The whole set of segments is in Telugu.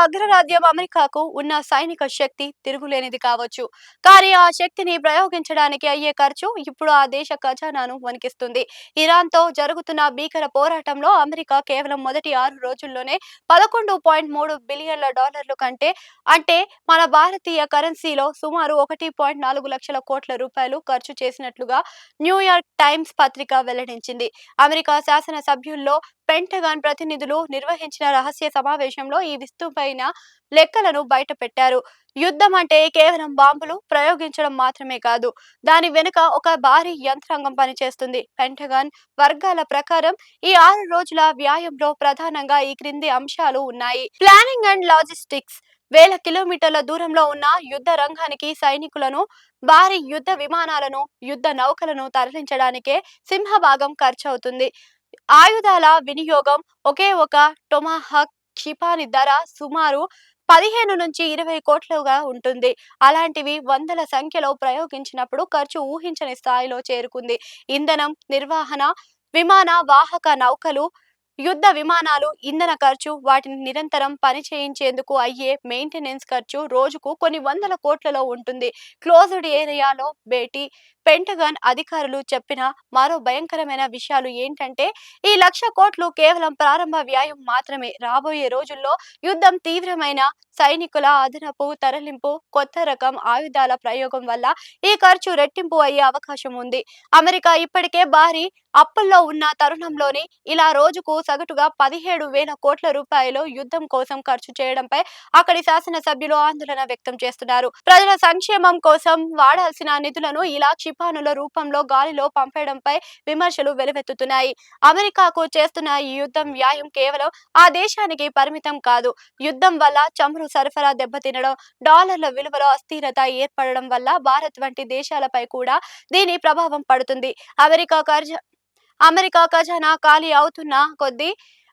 అగ్రరాజ్యం అమెరికాకు ఉన్న సైనిక శక్తి తిరుగులేనిది కావచ్చు. కానీ ఆ శక్తిని ప్రయోగించడానికి అయ్యే ఖర్చు ఇప్పుడు ఆ దేశ ఖజానాను వణికిస్తుంది. ఇరాన్‌తో జరుగుతున్న భీకర పోరాటంలో అమెరికా కేవలం మొదటి 6 రోజుల్లోనే $11.3 బిలియన్ల కంటే అంటే మన భారతీయ కరెన్సీలో సుమారు 1.4 లక్షల కోట్ల రూపాయలు ఖర్చు చేసినట్లుగా న్యూయార్క్ టైమ్స్ పత్రిక వెల్లడించింది. అమెరికా శాసన సభ్యుల్లో పెంటగాన్ ప్రతినిధులు నిర్వహించిన రహస్య సమావేశంలో ఈ విస్తుపోయిన లెక్కలను బయటపెట్టారు. యుద్ధం అంటే కేవలం బాంబులు ప్రయోగించడం మాత్రమే కాదు. దాని వెనుక ఒక భారీ యంత్రాంగం పనిచేస్తుంది. పెంటగాన్ వర్గాల ప్రకారం ఈ 6 రోజుల వ్యాయంలో ప్రధానంగా ఈ క్రింది అంశాలు ఉన్నాయి. Planning and logistics. వేల కిలోమీటర్ల దూరంలో ఉన్న యుద్ధ రంగానికి సైనికులను, భారీ యుద్ధ విమానాలను, యుద్ధ నౌకలను తరలించడానికే సింహభాగం ఖర్చవుతుంది. ఆయుధాల వినియోగం. ఒకే ఒక టొమాహాక్ క్షిపణి ధర సుమారు 15 నుంచి 20 కోట్లుగా ఉంటుంది. అలాంటివి వందల సంఖ్యలో ప్రయోగించినప్పుడు ఖర్చు ఊహించని స్థాయిలో చేరుకుంది. ఇంధనం, నిర్వహణ, విమాన వాహక నౌకలు, యుద్ధ విమానాలు, ఇంధన ఖర్చు, వాటిని నిరంతరం పని చేయించేందుకు అయ్యే మెయింటెనెన్స్ ఖర్చు రోజుకు కొన్ని వందల కోట్లలో ఉంటుంది. క్లోజ్డ్ ఏరియాలో భేటీ. పెంటగాన్ అధికారులు చెప్పిన మరో భయంకరమైన విషయాలు ఏంటంటే ఈ 1,00,00,000 కేవలం ప్రారంభ వ్యాయం మాత్రమే. రాబోయే రోజుల్లో యుద్ధం తీవ్రమైన సైనికుల అదనపు తరలింపు, కొత్త రకం ఆయుధాల ప్రయోగం వల్ల ఈ ఖర్చు రెట్టింపు అయ్యే అవకాశం ఉంది. అమెరికా ఇప్పటికే భారీ అప్పుల్లో ఉన్న తరుణంలోనే ఇలా రోజుకు సగటుగా 17,000 కోట్ల రూపాయలు యుద్ధం కోసం ఖర్చు చేయడంపై అక్కడి శాసనసభ్యులు ఆందోళన వ్యక్తం చేస్తున్నారు. ప్రజల సంక్షేమం కోసం వాడాల్సిన నిధులను ఇలా క్షిపణుల రూపంలో గాలిలో పంపేయడంపై విమర్శలు వెలువెత్తుతున్నాయి. అమెరికాకు చేస్తున్న ఈ యుద్ధం వ్యాయం కేవలం ఆ దేశానికి పరిమితం కాదు. యుద్ధం వల్ల చమురు సరఫరా దెబ్బతినడం, డాలర్ల విలువలో అస్థిరత ఏర్పడడం వల్ల భారత్ వంటి దేశాలపై కూడా దీని ప్రభావం పడుతుంది. అమెరికా ఖజానా ఖాళీ అవుతున్న కొద్దీ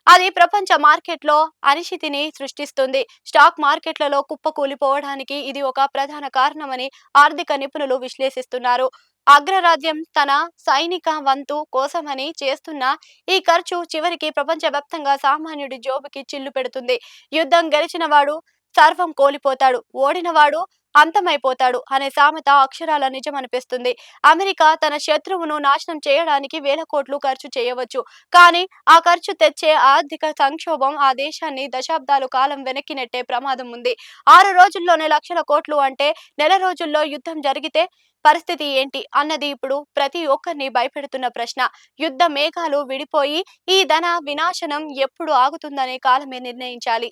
అది ప్రపంచ మార్కెట్లో అనిశ్చితిని సృష్టిస్తుంది. స్టాక్ మార్కెట్లలో కుప్పకూలిపోవడానికి ఇది ఒక ప్రధాన కారణమని ఆర్థిక నిపుణులు విశ్లేషిస్తున్నారు. అగ్రరాజ్యం తన సైనిక వంతు కోసమని చేస్తున్న ఈ ఖర్చు చివరికి ప్రపంచవ్యాప్తంగా సామాన్యుడి జోబుకి చిల్లు పెడుతుంది. యుద్ధం గెలిచినవాడు సర్వం కోల్పోతాడు, ఓడినవాడు అంతమైపోతాడు అనే సామెత అక్షరాల నిజమనిపిస్తుంది. అమెరికా తన శత్రువును నాశనం చేయడానికి వేల కోట్లు ఖర్చు చేయవచ్చు. కానీ ఆ ఖర్చు తెచ్చే ఆర్థిక సంక్షోభం ఆ దేశాన్ని దశాబ్దాల కాలం వెనక్కి నెట్టే ప్రమాదం ఉంది. 6 రోజుల్లోనే లక్షల కోట్లు అంటే నెల రోజుల్లో యుద్ధం జరిగితే పరిస్థితి ఏంటి అన్నది ఇప్పుడు ప్రతి ఒక్కరిని భయపెడుతున్న ప్రశ్న. యుద్ధ మేఘాలు విడిపోయి ఈ ధన వినాశనం ఎప్పుడు ఆగుతుందనే కాలమే నిర్ణయించాలి.